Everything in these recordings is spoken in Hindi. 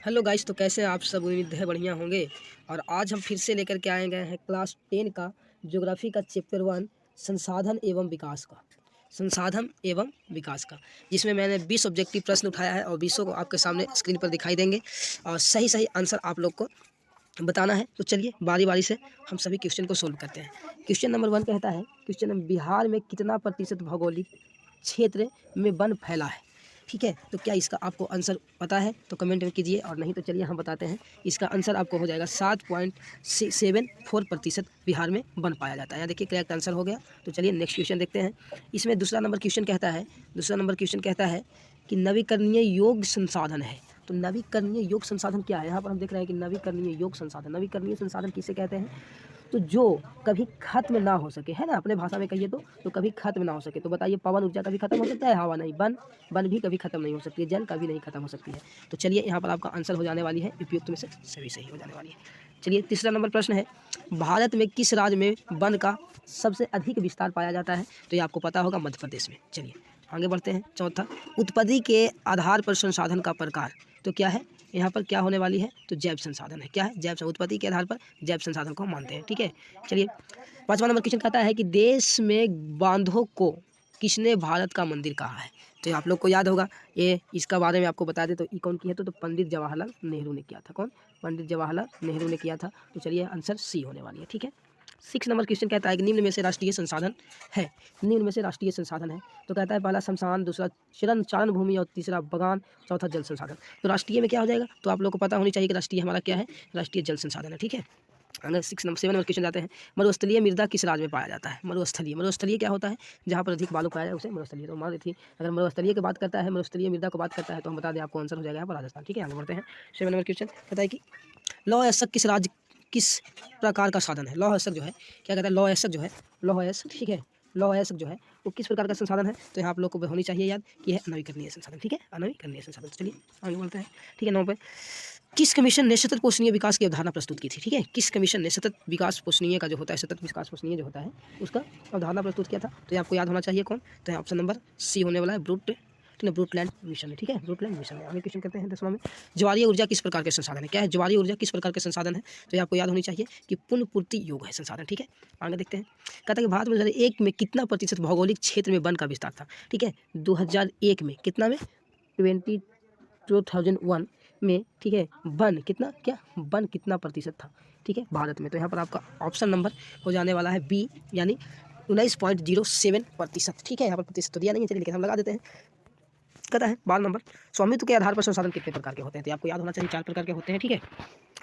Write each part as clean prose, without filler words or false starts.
हेलो गाइस, तो कैसे हैं आप सब। उम्मीद है बढ़िया होंगे। और आज हम फिर से लेकर के आए गए हैं क्लास 10 का ज्योग्राफी का चैप्टर 1 संसाधन एवं विकास का जिसमें मैंने 20 ऑब्जेक्टिव प्रश्न उठाया है और 20 को आपके सामने स्क्रीन पर दिखाई देंगे और सही सही आंसर आप लोग को बताना है। तो चलिए बारी बारी से हम सभी क्वेश्चन को सोल्व करते हैं। क्वेश्चन नंबर 1 कहता है, क्वेश्चन बिहार में कितना प्रतिशत भौगोलिक क्षेत्र में वन फैला है। ठीक है, तो क्या इसका आपको आंसर पता है तो कमेंट में कीजिए, और नहीं तो चलिए हम बताते हैं। इसका आंसर आपको हो जाएगा 7.74% बिहार में वन पाया जाता है। यहाँ देखिए करेक्ट आंसर हो गया। तो चलिए नेक्स्ट क्वेश्चन देखते हैं। इसमें दूसरा नंबर क्वेश्चन कहता है कि नवीकरणीय योग संसाधन है। तो नवीकरणीय योग संसाधन क्या है। यहाँ पर हम देख रहे हैं कि नवीकरणीय योग संसाधन, नवीकरणीय संसाधन किसे कहते हैं, तो जो कभी खत्म ना हो सके, है ना, अपने भाषा में कहिए तो कभी खत्म ना हो सके। तो बताइए, पवन ऊर्जा कभी खत्म हो सकता है, हवा नहीं, वन भी कभी खत्म नहीं हो सकती है, जल कभी नहीं खत्म हो सकती है। तो चलिए यहाँ पर आपका आंसर हो जाने वाली है उपयुक्त में से सभी सही हो जाने वाली है। चलिए तीसरा नंबर प्रश्न है, भारत में किस राज्य में वन का सबसे अधिक विस्तार पाया जाता है। तो ये आपको पता होगा, मध्य प्रदेश में। चलिए आगे बढ़ते हैं। चौथा, उत्पत्ति के आधार पर संसाधन का प्रकार। तो क्या है यहाँ पर, क्या होने वाली है, तो जैव संसाधन है। क्या है, जैव उत्पत्ति के आधार पर जैव संसाधन को मानते हैं। ठीक है, चलिए पांचवा नंबर क्वेश्चन कहता है कि देश में बांधों को किसने भारत का मंदिर कहा है। तो आप लोग को याद होगा, ये इसका बारे में आपको बता दे तो ये कौन की है, तो पंडित जवाहरलाल नेहरू ने किया था। कौन, पंडित जवाहरलाल नेहरू ने किया था। तो चलिए आंसर सी होने वाली है। ठीक है, 6 नंबर क्वेश्चन कहता है कि निम्न में से राष्ट्रीय संसाधन है। निम्न में से राष्ट्रीय संसाधन है तो कहता है पहला शमशान, दूसरा चारण भूमि और तीसरा बगान, चौथा जल संसाधन। तो राष्ट्रीय में क्या हो जाएगा, तो आप लोग को पता होनी चाहिए कि राष्ट्रीय हमारा क्या है, राष्ट्रीय जल संसाधन है। ठीक है, अगर 7 नंबर क्वेश्चन जाते हैं, मरुस्थलीय मृदा किस राज्य में पाया जाता है। मरुस्थलीय क्या होता है, जहाँ पर अधिक बालू पाया जाए उसे मरुस्थलीय। तो मान लीजिए अगर मरुस्थलीय की बात करता है, मरुस्थलीय मृदा को बात करता है, तो हम बता दें आपको आंसर हो जाएगा यहाँ पर राजस्थान। ठीक है, आगे बढ़ते हैं। 7 नंबर क्वेश्चन कहता है कि लौह अयस्क किस प्रकार का साधन है। लौह अयस्क जो है, क्या कहता है, लौह अयस्क, ठीक है, लौह अयस्क जो है वो किस प्रकार का संसाधन है। तो यहाँ आप लोग को होनी चाहिए याद कि है अनवीकरणीय संसाधन। ठीक है, अनवीकरणीय संसाधन। चलिए आगे बढ़ते हैं। ठीक है, 9 पे, किस कमीशन ने सतत पोषणीय विकास की अवधारणा प्रस्तुत की थी। ठीक है, किस कमीशन ने सतत विकास पोषणीय का जो होता है, सतत विकास पोषणीय जो होता है उसका अवधारणा प्रस्तुत किया था। तो ये आपको याद होना चाहिए कौन, तो ऑप्शन नंबर सी होने वाला है, ब्रूटलैंड मिशन है। ठीक है, ब्रूटलैंड मिशन है। आगे क्वेश्चन करते हैं 10वां में, ज्वारीय ऊर्जा किस प्रकार के संसाधन है। क्या है, ज्वारीय ऊर्जा किस प्रकार के संसाधन है। तो ये आपको याद होनी चाहिए कि पुनःपूर्ति योग है संसाधन। ठीक है, आगे देखते हैं। कहता है कि भारत में 2001 में कितना प्रतिशत भौगोलिक क्षेत्र में वन का विस्तार था। ठीक है, 2001 में कितना में, 2001 में। ठीक है, वन कितना प्रतिशत था, ठीक है, भारत में। तो यहाँ पर आपका ऑप्शन नंबर हो जाने वाला है बी, यानी 19.07%। ठीक है, यहाँ पर प्रतिशत तो दिया नहीं है, चलिए लेकिन हम लगा देते हैं। कहता है 12 नंबर, स्वामित्व के आधार पर संसाधन कितने प्रकार के होते हैं। तो आपको याद होना चाहिए 4 प्रकार के होते हैं। ठीक है,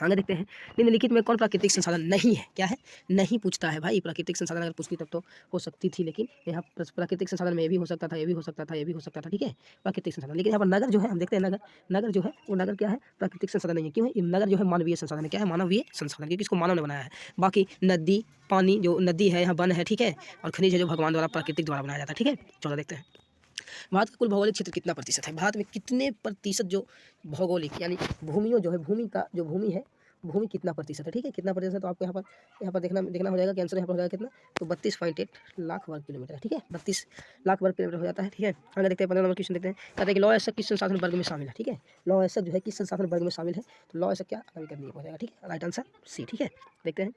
आगे देखते हैं। निम्नलिखित में कौन प्राकृतिक संसाधन नहीं है। क्या है, नहीं पूछता है भाई। प्राकृतिक संसाधन अगर पूछती तब तो हो सकती थी, लेकिन यहाँ प्राकृतिक संसाधन में ये भी हो सकता था, ये भी हो सकता था, ये भी हो सकता था। ठीक है, प्राकृतिक संसाधन। लेकिन यहाँ पर नगर जो है, हम देखते हैं नगर जो है वो नगर क्या है, प्राकृतिक संसाधन नहीं है। क्यों है, नगर जो है मानवीय संसाधन है। क्या है, मानवीय संसाधन, क्योंकि इसको मानव ने बनाया है। बाकी नदी, पानी, जो नदी है यहाँ वन है, ठीक है, और खनिज है जो भगवान द्वारा, प्राकृतिक द्वारा बनाया जाता है। ठीक है, चलो देखते हैं। भारत का कुल भौगोलिक क्षेत्र कितना प्रतिशत है। भारत में कितने प्रतिशत जो भौगोलिक यानी भूमियों जो है, भूमि का जो भूमि है, भूमि कितना प्रतिशत है। ठीक है, कितना प्रतिशत है, तो आपको यहाँ पर देखना हो जाएगा कि आंसर यहाँ पर हो जाएगा कितना, तो 32.8 लाख वर्ग किलोमीटर है। ठीक है, 32 लाख वर्ग किलोमीटर हो जाता है। ठीक है, आगे देखते हैं। 15 नंबर क्वेश्चन देखते हैं। कहते हैं कि लौह अयस्क किस संसाधन वर्ग में शामिल है। ठीक है, लौह अयस्क जो है किस संसाधन वर्ग में शामिल है, तो लौह अयस्क क्या अनवीकरणीय हो जाएगा। ठीक है, राइट आंसर सी। ठीक है, देखते हैं।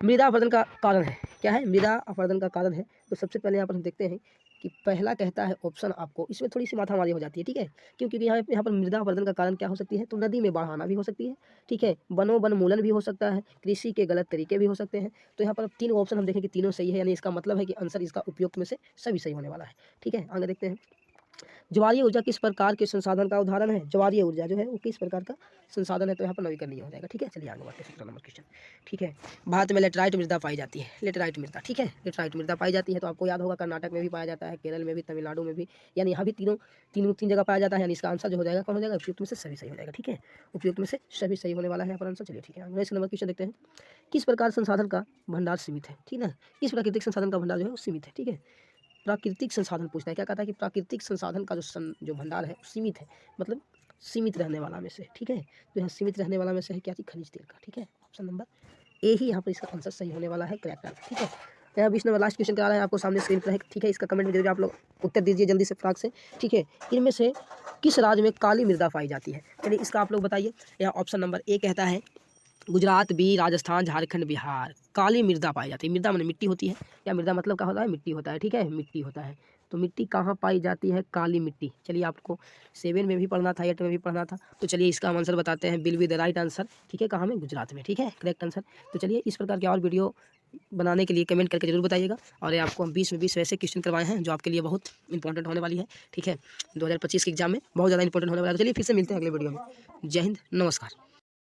मृदा अपरदन का कारण है। क्या है, मृदा अपरदन का कारण है। तो सबसे पहले यहाँ पर हम देखते हैं कि पहला कहता है ऑप्शन, आपको इसमें थोड़ी सी माथामारी हो जाती है। ठीक है, क्योंकि यहाँ पर मृदा अपरदन का कारण क्या हो सकती है, तो नदी में बाढ़ आना भी हो सकती है। ठीक है, वनोन्मूलन भी हो सकता है, कृषि के गलत तरीके भी हो सकते हैं। तो यहाँ पर तीन ऑप्शन हम देखें कि तीनों सही है, यानी इसका मतलब है कि आंसर इसका उपयुक्त में से सभी सही होने वाला है। ठीक है, आगे देखते हैं। ज्वारीय ऊर्जा किस प्रकार के संसाधन का उदाहरण है। ज्वारीय ऊर्जा जो है वो किस प्रकार का संसाधन है, तो यहाँ पर नवीकरणीय हो जाएगा। ठीक है, चलिए आगे बढ़ते हैं। 17 नंबर क्वेश्चन। ठीक है, भारत में लेटराइट मृदा पाई जाती है। लेटराइट मृदा, ठीक है, लेटराइट मृदा पाई जाती है। तो आपको याद होगा कर्नाटक में भी पाया जाता है, केरल में भी, तमिलनाडु में भी, यानी यहाँ भी तीन जगह पाया जाता है। यानी इसका आंसर जो हो जाएगा कौन हो जाएगा, उपयुक्त में से सभी सही हो जाएगा। ठीक है, उपयुक्त में से सभी सही होने वाला है यहाँ पर आंसर। चलिए ठीक है, 19 नंबर क्वेश्चन देखते हैं। किस प्रकार संसाधन का भंडार सीमित है। ठीक है, किस प्राकृतिक संसाधन का भंडार जो है वो सीमित है। ठीक है, प्राकृतिक संसाधन पूछता है। क्या कहता है कि प्राकृतिक संसाधन का जो भंडार है सीमित है, मतलब सीमित रहने वाला में से। ठीक है, तो यहाँ सीमित रहने वाला में से है क्या चीज, खनिज तेल का। ठीक है, ऑप्शन नंबर ए ही यहाँ पर इसका आंसर सही होने वाला है, करेक्ट आंसर। ठीक है, यहाँ 20 नंबर लास्ट क्वेश्चन करा रहे हैं आपको सामने स्क्रीन पर है, ठीक है। इसका कमेंट में जरूर आप लोग उत्तर दीजिए जल्दी से फटाक से, ठीक है। इनमें से किस राज्य में काली मृदा पाई जाती है? चलिए इसका आप लोग बताइए। यहाँ ऑप्शन नंबर ए कहता है गुजरात, बी राजस्थान, झारखंड, बिहार। काली मृदा पाई जाती है, मृदा माने मिट्टी होती है, या मृदा मतलब क्या होता है? मिट्टी होता है, ठीक है, मिट्टी होता है। तो मिट्टी कहाँ पाई जाती है? काली मिट्टी। चलिए आपको 7 में भी पढ़ना था, 8 में भी पढ़ना था, तो चलिए इसका हम आंसर बताते हैं। Bill with the right answer, ठीक है। कहाँ में? गुजरात में, ठीक है, करेक्ट आंसर। तो चलिए इस प्रकार के और वीडियो बनाने के लिए कमेंट करके जरूर बताइएगा। और ये आपको हम 20 में 20 वैसे क्वेश्चन करवाए हैं जो आपके लिए बहुत इंपॉर्टेंट होने वाली है, ठीक है। 2025 के एग्जाम में बहुत ज़्यादा इंपॉर्टेंट होने वाला है। तो चलिए फिर से मिलते हैं अगले वीडियो में। जय हिंद, नमस्कार।